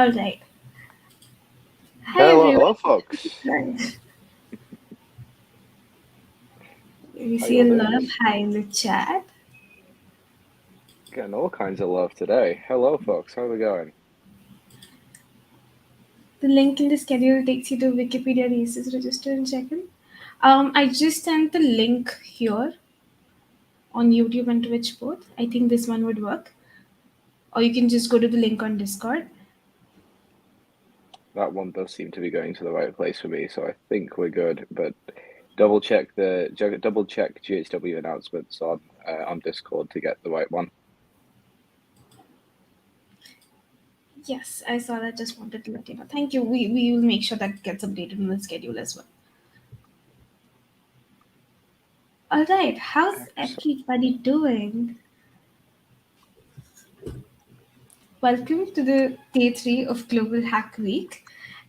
All right. Hi Hello, everyone. hello, folks. Right. We How see you a all lot doing? of hi in the chat. Getting all kinds of love today. Hello, folks. How are we going? The link in the schedule takes you to Wikipedia Races register and check in. I just sent the link here on YouTube and Twitch both. I think this one would work. Or you can just go to the link on Discord. That one does seem to be going to the right place for me, so I think we're good. But double check GHW announcements on Discord to get the right one. Yes, I saw that. Just wanted to let you know. Thank you. We will make sure that gets updated in the schedule as well. All right. How's Excellent. everybody doing? Welcome to the day three of Global Hack Week.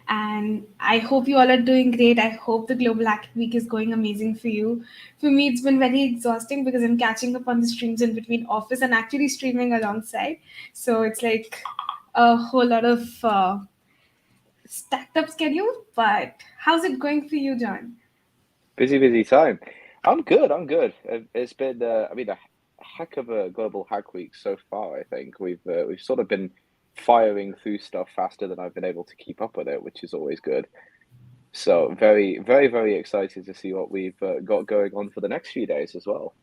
And I hope you all are doing great. I hope the Global Hack Week is going amazing for you. For me, it's been very exhausting because I'm catching up on the streams in between office and actually streaming alongside. So it's like a whole lot of stacked up schedule. But how's it going for you, John? Busy, busy time. I'm good. I'm good. It's been, a heck of a global hack week so far. I think we've sort of been firing through stuff faster than I've been able to keep up with it, which is always good. So very, very, very excited to see what we've got going on for the next few days as well.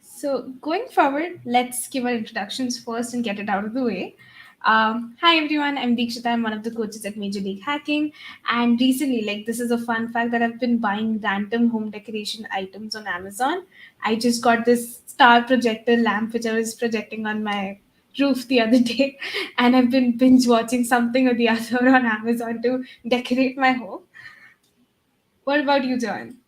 So, going forward, let's give our introductions first and get it out of the way. Hi everyone, I'm Deekshita. I'm one of the coaches at Major League Hacking. And recently, like this is a fun fact that I've been buying random home decoration items on Amazon. I just got this star projector lamp which I was projecting on my roof the other day, and I've been binge watching something or the other on Amazon to decorate my home. What about you, John?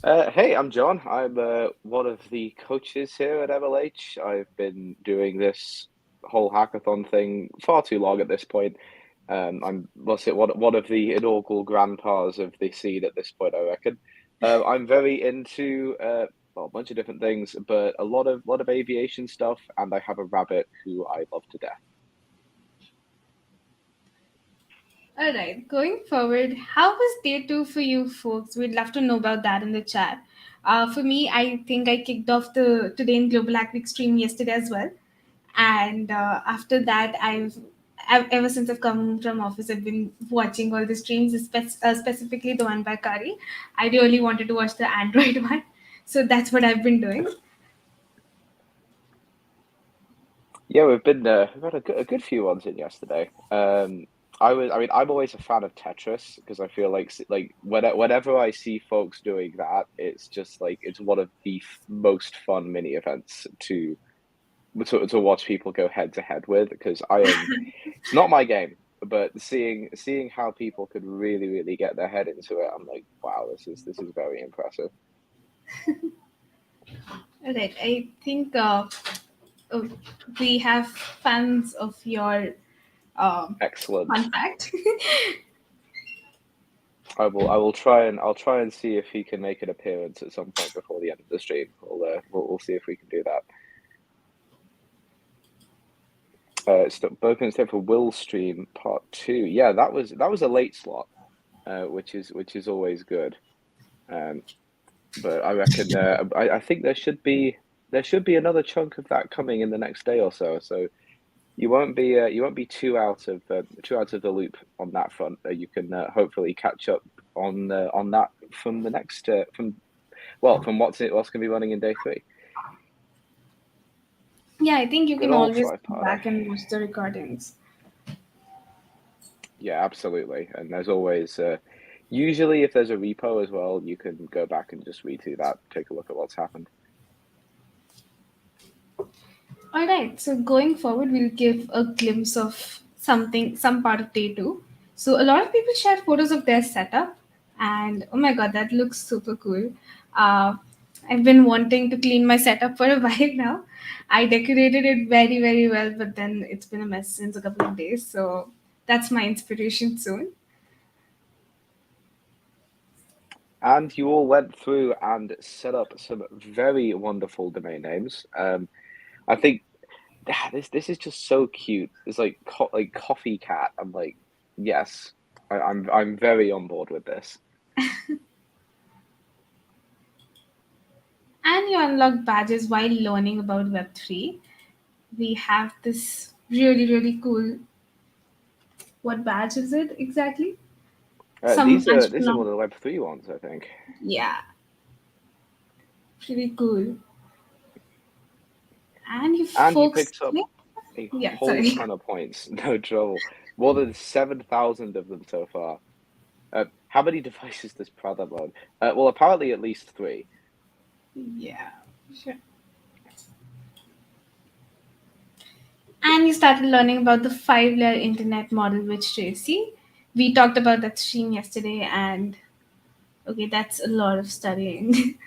Hey, I'm John. I'm one of the coaches here at MLH. I've been doing this whole hackathon thing far too long at this point. I'm what's it one of the inaugural grandpas of the scene at this point, I reckon. I'm very into well, a bunch of different things, but a lot of aviation stuff, and I have a rabbit who I love to death. All right, going forward, how was day two for you folks? We'd love to know about that in the chat. For me, I think I kicked off the Today in Global Hack Week stream yesterday as well. And after that, ever since I've come from office, I've been watching all the streams, specifically the one by Kari. I really wanted to watch the Android one. So that's what I've been doing. Yeah, we've had a good few ones in yesterday. I'm always a fan of Tetris because I feel like whenever I see folks doing that, it's just like it's one of the most fun mini events to watch people go head to head with because it's not my game, but seeing how people could really get their head into it, I'm like, wow, this is very impressive. All right, I think uh, we have fans of your um, Excellent. fun fact. I'll try and see if he can make an appearance at some point before the end of the stream. We'll see if we can do that. Both in for Will stream part two. Yeah, that was a late slot, which is always good. Um, but I reckon I think there should be another chunk of that coming in the next day or so. So you won't be too out of the loop on that front. You can hopefully catch up on that from the next from what's going to be running in day three. Yeah, I think you Good can old always go tripod. back and watch the recordings. Yeah, absolutely. And there's always usually if there's a repo as well, you can go back and just read through that, take a look at what's happened. All right, so going forward, we'll give a glimpse of something, some part of day two. So a lot of people share photos of their setup, and oh my god, that looks super cool. Uh, I've been wanting to clean my setup for a while now. I decorated it very well, but then it's been a mess since a couple of days. So that's my inspiration soon. And you all went through and set up some very wonderful domain names. I think this is just so cute. It's like like coffee cat. I'm like, yes, I'm very on board with this. And you unlock badges while learning about Web3. We have this really cool. What badge is it exactly? Some These are entrepreneur. one of the Web3 ones, I think. Yeah, pretty cool. And you And you folks. picked up a Yeah, whole sorry. ton of points. No trouble. More than 7,000 of them so far. How many devices does Pradhan own? Well, apparently at least three. Yeah, sure. And you started learning about the five-layer internet model with Tracy. We talked about that stream yesterday, and okay, that's a lot of studying.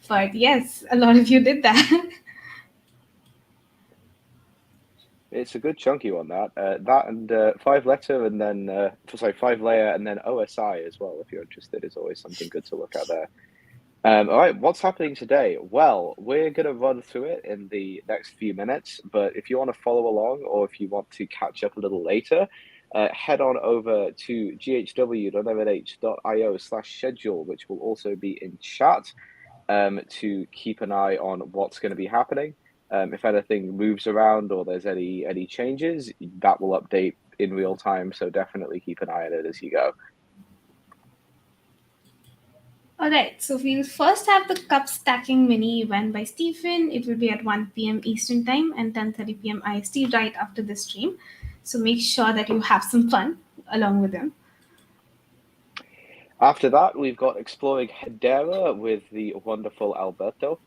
But yes, a lot of you did that. It's a good chunky one, that. That and five letter and then, sorry, five layer and then OSI as well, if you're interested, is always something good to look at there. All right, what's happening today? Well, we're going to run through it in the next few minutes, but if you want to follow along or if you want to catch up a little later, head on over to ghw.io/schedule, which will also be in chat, to keep an eye on what's going to be happening. If anything moves around or there's any changes, that will update in real time, so definitely keep an eye on it as you go. Alright, so we'll first have the cup stacking mini event by Stephen. It will be at 1 p.m. Eastern Time and 10:30 p.m. IST right after the stream. So make sure that you have some fun along with him. After that, we've got Exploring Hedera with the wonderful Alberto,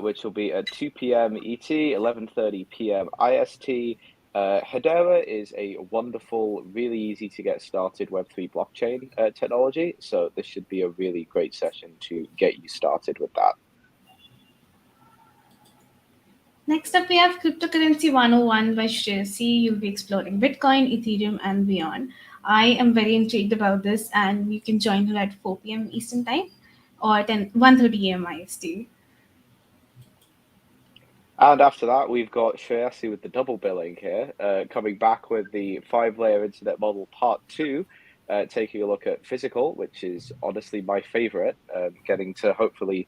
which will be at 2 p.m. ET, 11:30 p.m. IST. Hedera is a wonderful, really easy to get started Web3 blockchain technology, so this should be a really great session to get you started with that. Next up, we have Cryptocurrency 101 by Shreyasi. You'll be exploring Bitcoin, Ethereum, and beyond. I am very intrigued about this, and you can join her at 4 p.m. Eastern Time or 1:30 a.m. IST. And after that, we've got Shreyasi with the double billing here, coming back with the five-layer internet model part two, taking a look at physical, which is honestly my favorite, getting to hopefully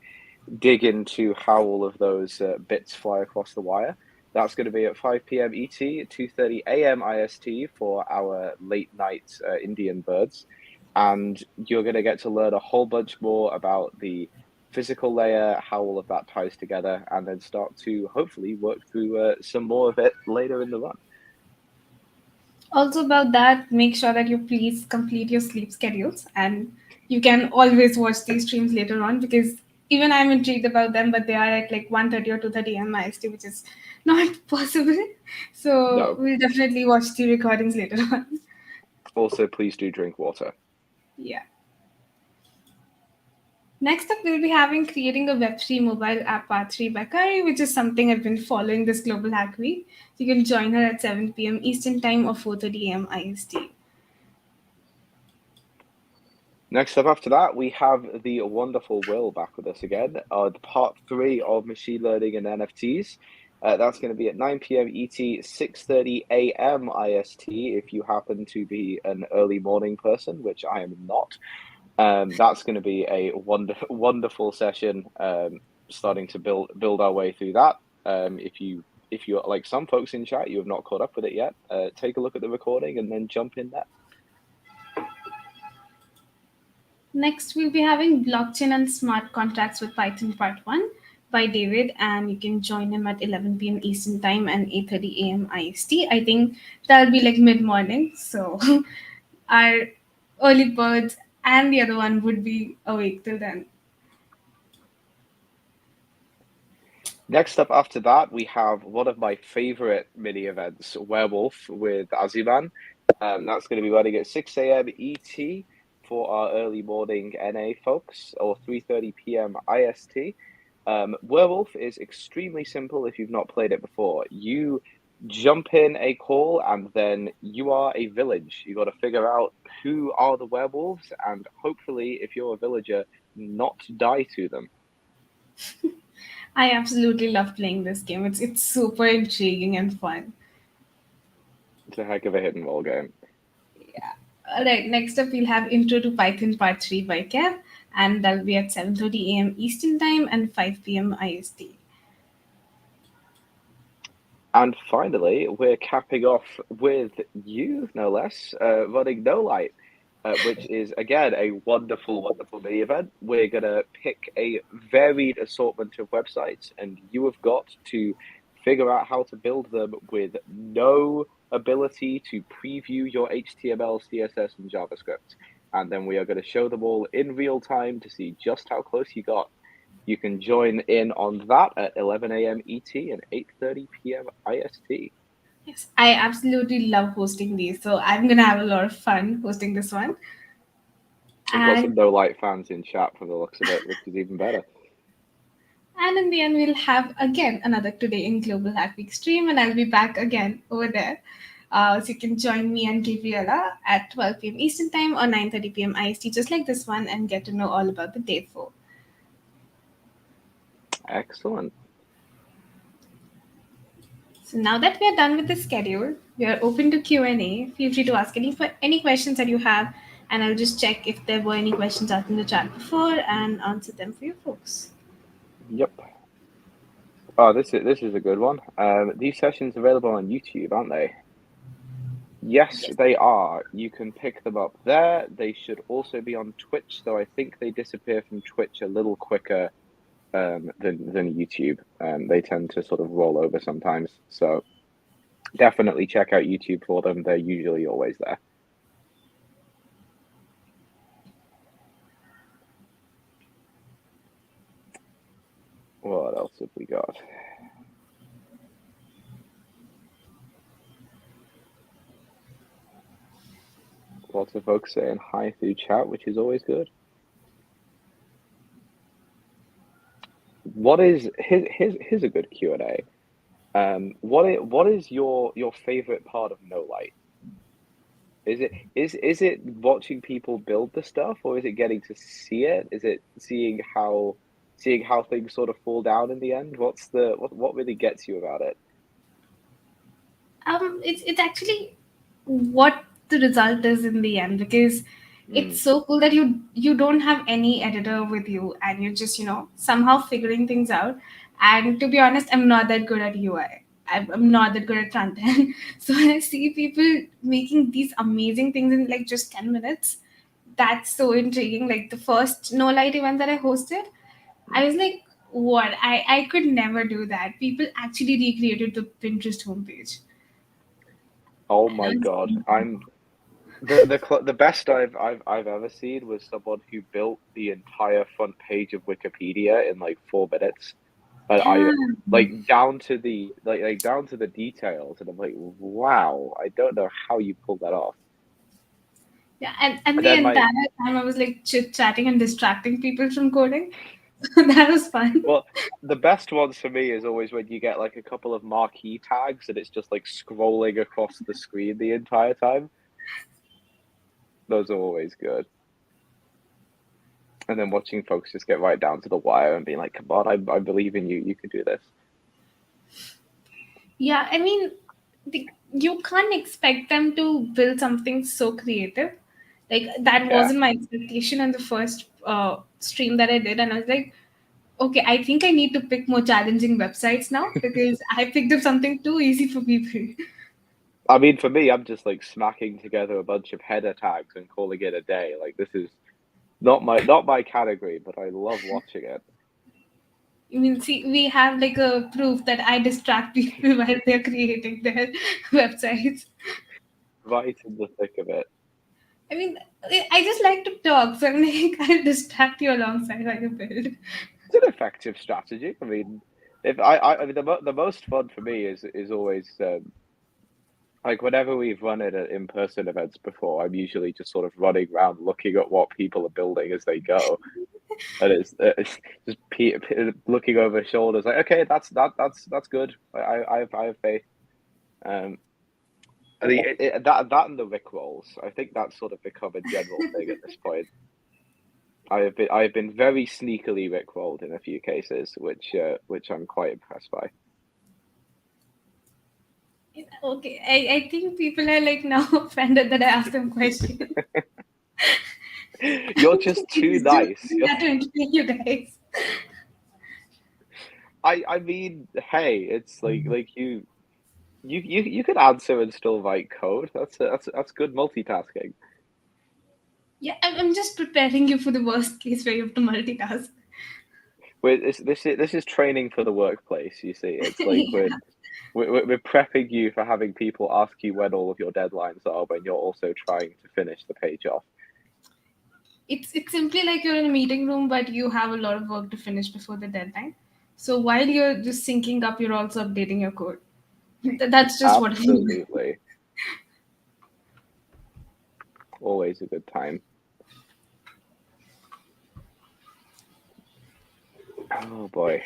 dig into how all of those bits fly across the wire. That's going to be at 5 p.m. ET, 2:30 a.m. IST for our late night Indian birds. And you're going to get to learn a whole bunch more about the physical layer, how all of that ties together, and then start to hopefully work through some more of it later in the run. Also, about that, make sure that you please complete your sleep schedules, and you can always watch these streams later on because even I'm intrigued about them, but they are at like 1:30 or 2:30 a.m. IST, which is not possible. So No. we'll definitely watch the recordings later on. Also, please do drink water. Yeah. Next up, we'll be having creating a Web3 mobile app part 3 by Kari, which is something I've been following this Global Hack Week. You can join her at 7 p.m. Eastern Time or 4:30 a.m. IST. Next up after that, we have the wonderful Will back with us again, part three of machine learning and NFTs. That's going to be at 9 p.m. ET, 6:30 a.m. IST, if you happen to be an early morning person, which I am not. That's going to be a wonderful session, starting to build our way through that. If you're like some folks in chat, you have not caught up with it yet, take a look at the recording and then jump in there. Next, we'll be having Blockchain and Smart Contracts with Python Part 1 by David, and you can join him at 11 p.m. Eastern Time and 8:30 a.m. IST. I think that'll be like mid morning, so our early birds and the other one would be awake till then. Next up after that, we have one of my favorite mini events, Werewolf with Aziman. That's going to be running at 6 a.m. ET for our early morning NA folks, or 3:30 p.m. IST. Werewolf is extremely simple if you've not played it before. You jump in a call and then you are a village. You got to figure out who are the werewolves and hopefully, if you're a villager, not die to them. I absolutely love playing this game. It's super intriguing and fun. It's a heck of a hidden roll game. All right, next up we'll have Intro to Python Part 3 by Kev, and that'll be at 7:30 a.m. Eastern Time and 5 p.m. IST. And finally, we're capping off with you, no less, running No Light, which is again a wonderful, wonderful mini event. We're gonna pick a varied assortment of websites, and you have got to figure out how to build them with no ability to preview your HTML, CSS, and JavaScript. And then we are going to show them all in real time to see just how close you got. You can join in on that at 11 a.m. ET and 8:30 p.m. IST. Yes, I absolutely love hosting these, so I'm gonna have a lot of fun hosting this one. We've got And some No Light fans in chat from the looks of it, which is even better. and in the end, we'll have again another Today in Global Hack Week stream, and I'll be back again over there. So you can join me and Gabriella at 12 p.m. Eastern Time or 9:30 p.m. IST, just like this one, and get to know all about the day 4. Excellent. So now that we are done with the schedule, we are open to Q&A. Feel free to ask any questions that you have, and I'll just check if there were any questions out in the chat before and answer them for you folks. Yep. Oh, this is a good one. These sessions are available on YouTube, aren't they? Yes, they are. You can pick them up there. They should also be on Twitch, though I think they disappear from Twitch a little quicker than YouTube. They tend to sort of roll over sometimes. So definitely check out YouTube for them. They're usually always there. What else have we got? Lots of folks saying hi through chat, which is always good. Here's a good Q&A. What is your favorite part of No Light? Is it watching people build the stuff, or is it getting to see it? Is it seeing how things sort of fall down in the end? What really gets you about it? It's actually what the result is in the end, because Mm, it's so cool that you don't have any editor with you, and you're just somehow figuring things out. And to be honest, I'm not that good at UI. I'm not that good at front end. So when I see people making these amazing things in like just 10 minutes, that's so intriguing. Like the first No Light event that I hosted, mm. I was like, what? I could never do that. People actually recreated the Pinterest homepage. Oh And I my was God, I'm the best I've ever seen was someone who built the entire front page of Wikipedia in like 4 minutes. And I damn. like down to the like down to the details, and I'm like, wow, I don't know how you pulled that off. Yeah, and And the then my entire time I was like chit chatting and distracting people from coding. That was fun. Well, the best ones for me is always when you get like a couple of marquee tags and it's just like scrolling across the screen the entire time. Those are always good. And then watching folks just get right down to the wire and being like, come on, I believe in you. You can do this. Yeah, I mean, you can't expect them to build something so creative. Like that Yeah. wasn't my expectation in the first stream that I did, and I was like, okay, I think I need to pick more challenging websites now because I picked up something too easy for people. I mean, for me, I'm just like smacking together a bunch of header tags and calling it a day. Like this is not my category, but I love watching it. I mean, see, we have like a proof that I distract people while they're creating their websites. Right in the thick of it. I mean, I just like to talk, so I'm like, I'll distract you alongside while you build. It's an effective strategy. I mean, if I mean the most fun for me is always like whenever we've run it at in-person events before, I'm usually just sort of running around looking at what people are building as they go, and it's just looking over shoulders like, okay, that's good. I have faith. Um, I think that and the Rick rolls. I think that's sort of become a general thing at this point. I've been very sneakily rickrolled in a few cases, which I'm quite impressed by. Okay, I think people are like now offended that I asked them questions. You're just too Just do nice. that to entertain you guys. I mean, hey, it's like you could answer and still write code. That's good multitasking. Yeah, I'm just preparing you for the worst case where you have to multitask. This is training for the workplace. You see, it's like Yeah. we're prepping you for having people ask you when all of your deadlines are when you're also trying to finish the page off. It's simply like you're in a meeting room, but you have a lot of work to finish before the deadline. So while you're just syncing up, you're also updating your code. That's just what I mean. Absolutely, always a good time. Oh boy.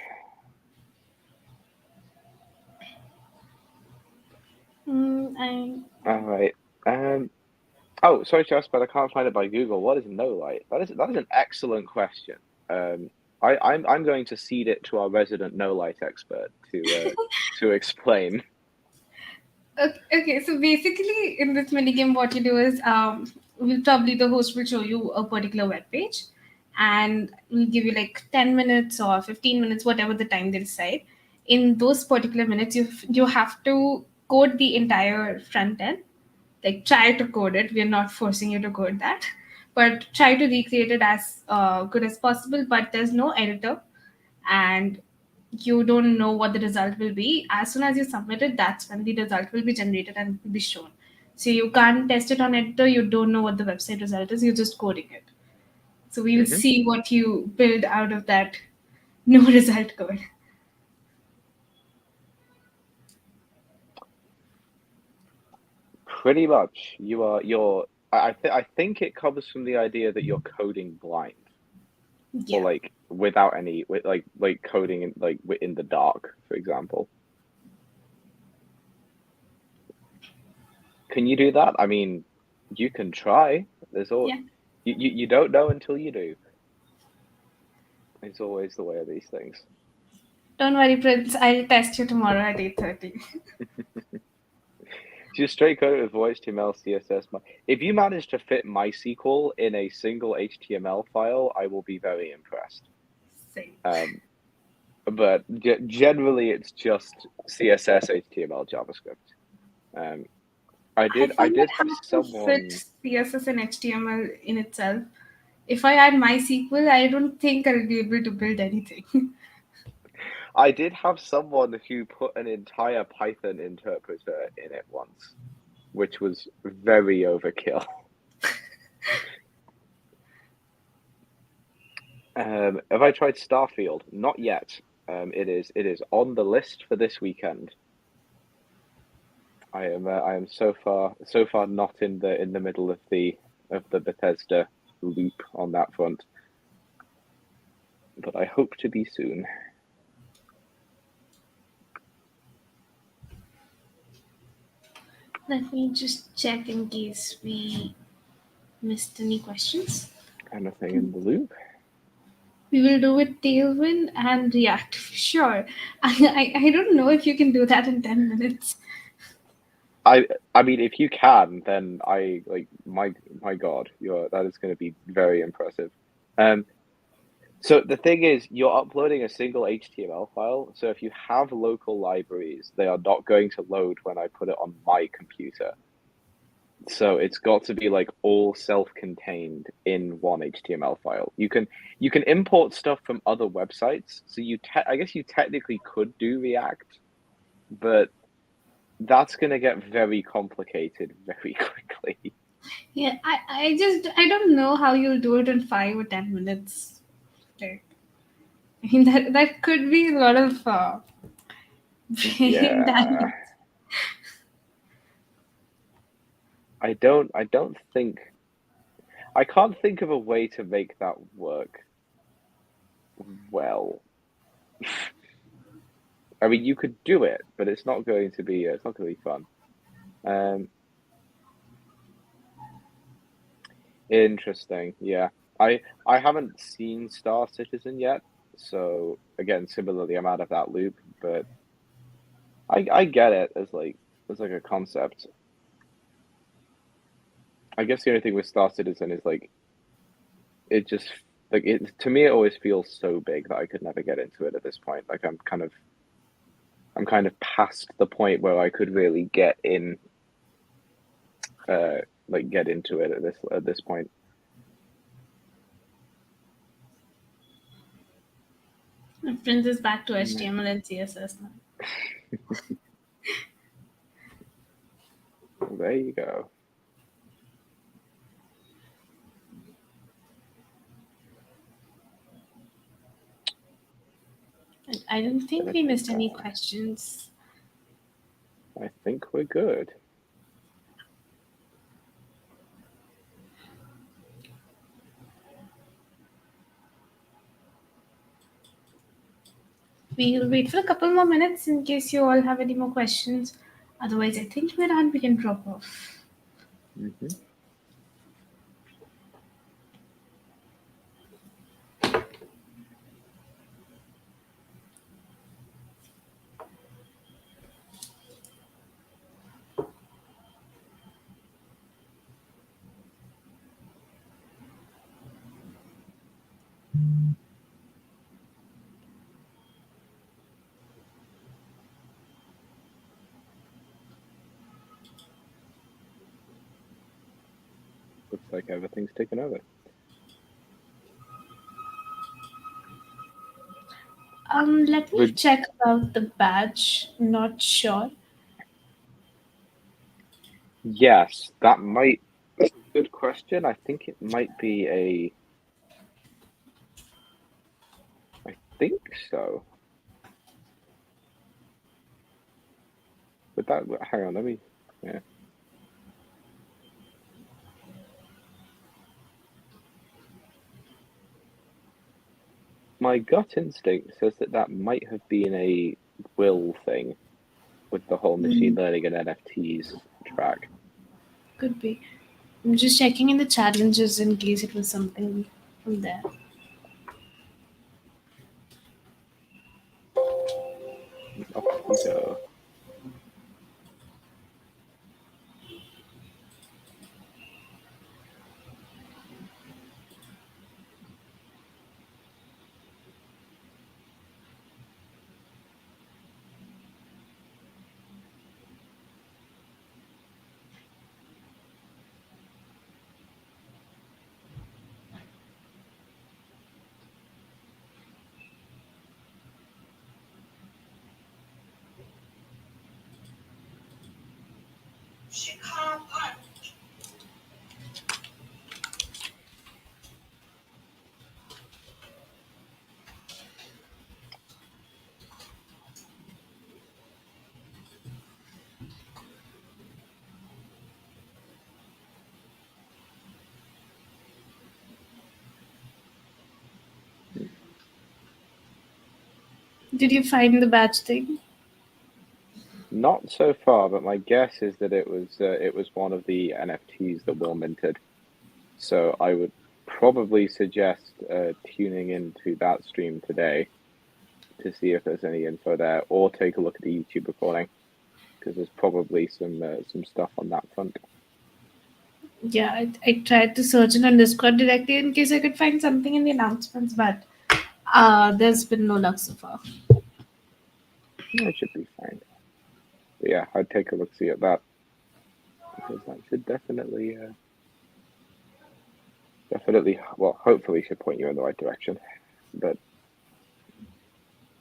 I All right. Um. Oh, sorry to ask, but I can't find it by Google. What is no light? That is an excellent question. Um. I'm going to cede it to our resident no light expert to explain. Okay, so basically in this minigame, what you do is we'll probably the host will show you a particular web page, and we'll give you like 10 minutes or 15 minutes, whatever the time they decide. In those particular minutes, you have to code the entire front end. Like try to code it. We are not forcing you to code that, but try to recreate it as good as possible. But there's no editor, and you don't know what the result will be. As soon as you submit it, that's when the result will be generated and will be shown. So you can't test it on editor, you don't know what the website result is, you're just coding it. So we'll Hmm. see what you build out of that no result code. Pretty much, you're. I think it comes from the idea that you're coding blind or Yeah. like without any with like coding in in the dark, for example. Can you do that? I mean, you can try. There's all Yeah. you don't know until you do. It's always the way of these things. Don't worry, Prince. I'll test you tomorrow at 8:30. Just straight code it with HTML, CSS. If you manage to fit MySQL in a single HTML file, I will be very impressed. Same. Um, but generally, it's just CSS, HTML, JavaScript. Um, I I find it did have hard to fit someone. CSS and HTML in itself. If I add MySQL, I don't think I'll be able to build anything. I did have someone who put an entire Python interpreter in it once, which was very overkill. Have I tried Starfield? Not yet. It is on the list for this weekend. I am so far not in the middle of the Bethesda loop on that front, but I hope to be soon. Let me just check in case we missed any questions. Anything in the loop? We will do it Tailwind and React. Sure. I don't know if you can do that in 10 minutes. I I mean, if you can, then I like my God, you're that is going to be very impressive. Um, so the thing is, you're uploading a single HTML file. So if you have local libraries, they are not going to load when I put it on my computer. So it's got to be like all self-contained in one HTML file. You can import stuff from other websites. So I guess you technically could do React, but that's going to get very complicated very quickly. Yeah, I don't know how you'll do it in 5 or 10 minutes. Like, I mean that could be a lot of brain Yeah, damage. I don't think I can't think of a way to make that work well. I mean, you could do it, but it's not going to be fun. Um, Interesting. Yeah. I haven't seen Star Citizen yet, so again, similarly, I'm out of that loop. But I get it as like a concept. I guess the only thing with Star Citizen is like it just like it to me it always feels so big that I could never get into it at this point. Like I'm kind of past the point where I could really get in like get into it at this point. It brings us back to HTML and CSS now. Well, there you go. I don't think we missed any questions. I think we're good. We'll wait for a couple more minutes in case you all have any more questions. Otherwise, I think we're done. We can drop off. Mm-hmm. Looks like everything's taken over. Let me check about the badge. Not sure. Yes, that might. That's a good question. I think it might be a. I think so. But that. Hang on. Let me. Yeah. My gut instinct says that that might have been a will thing with the whole machine learning and NFTs track. Could be. I'm just checking in the challenges in case it was something from there. Off we go. Did you find the badge thing? Not so far, but my guess is that it was one of the NFTs that Will minted. So I would probably suggest tuning into that stream today to see if there's any info there, or take a look at the YouTube recording because there's probably some stuff on that front. Yeah, I tried to search it on Discord directly in case I could find something in the announcements, but there's been no luck so far. Yeah, it should be fine. But yeah, I'd take a look see at that because that should definitely well, hopefully should point you in the right direction. But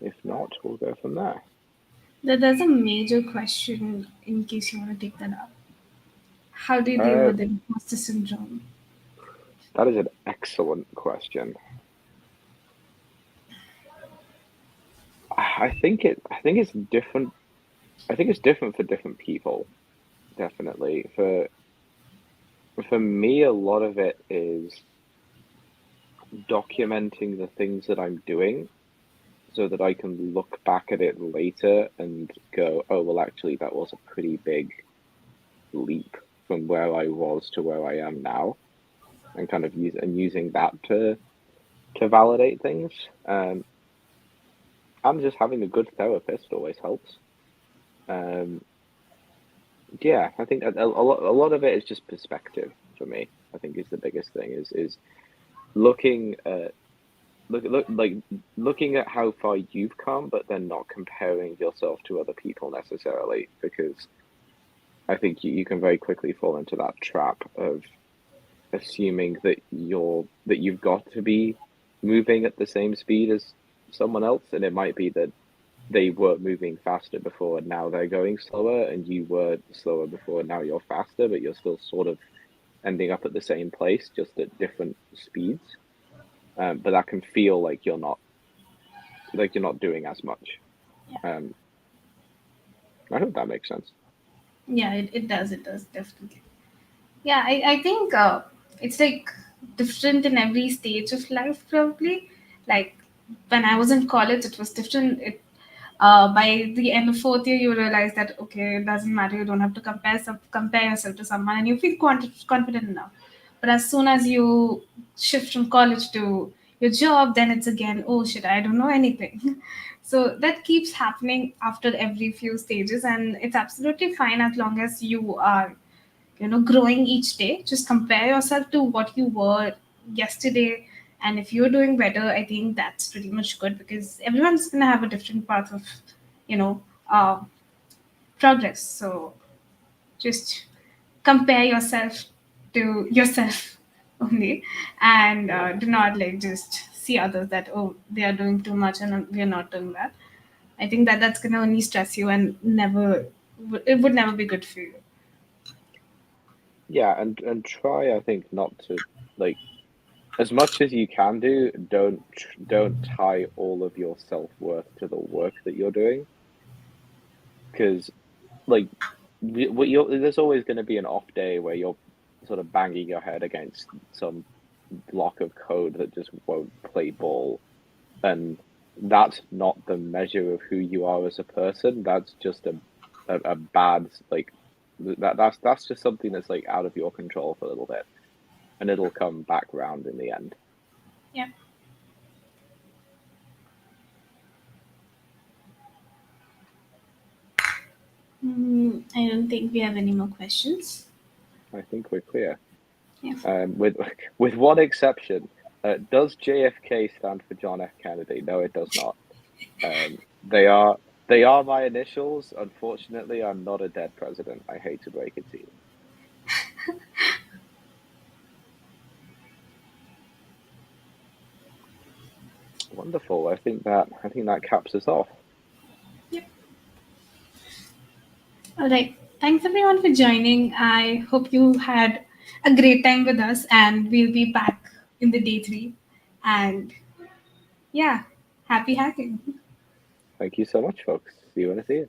if not, we'll go from there. There's a major question in case you want to take that up. How do you deal with imposter syndrome? That is an excellent question. I think it's different. I think it's different for different people. Definitely for me, a lot of it is documenting the things that I'm doing so that I can look back at it later and go, oh, well, actually, that was a pretty big leap from where I was to where I am now. and kind of using that to validate things. And just having a good therapist always helps. Um, yeah, I think a lot of it is just perspective for me. I think is the biggest thing is looking like looking at how far you've come, but then not comparing yourself to other people necessarily, because I think you can very quickly fall into that trap of assuming that you've got to be moving at the same speed as someone else, and it might be that they were moving faster before and now they're going slower, and you were slower before and now you're faster, but you're still sort of ending up at the same place, just at different speeds. But that can feel like you're not doing as much. Um, I hope that makes sense. Yeah, it does definitely. Yeah, I think it's like different in every stage of life, probably. Like when I was in college, it was different. By the end of fourth year, you realize that okay, it doesn't matter. You don't have to compare yourself to someone, and you feel confident enough. But as soon as you shift from college to your job, then it's again, oh shit, I don't know anything. So that keeps happening after every few stages, and it's absolutely fine as long as you are growing each day. Just compare yourself to what you were yesterday, and if you're doing better, I think that's pretty much good, because everyone's going to have a different path of you know uh, progress. So just compare yourself to yourself only, and Yeah. do not like just see others that, oh, they are doing too much and we're not doing that. I think that that's going to only stress you, and never it would never be good for you. Yeah, and try, I think, not to like as much as you can do, don't tie all of your self-worth to the work that you're doing, because like there's always going to be an off day where you're sort of banging your head against some block of code that just won't play ball, and that's not the measure of who you are as a person. That's just a bad like that's just something that's like out of your control for a little bit, and it'll come back round in the end. Yeah. I don't think we have any more questions. I think we're clear. Yeah. With with one exception, does JFK stand for John F. Kennedy? No, it does not. Um, they are they are my initials. Unfortunately, I'm not a dead president. I hate to break it to you. Wonderful. I think that caps us off. Yep. All right. Thanks everyone for joining. I hope you had a great time with us, and we'll be back in the day three. And yeah, happy hacking. Thank you so much, folks. See you when I see you.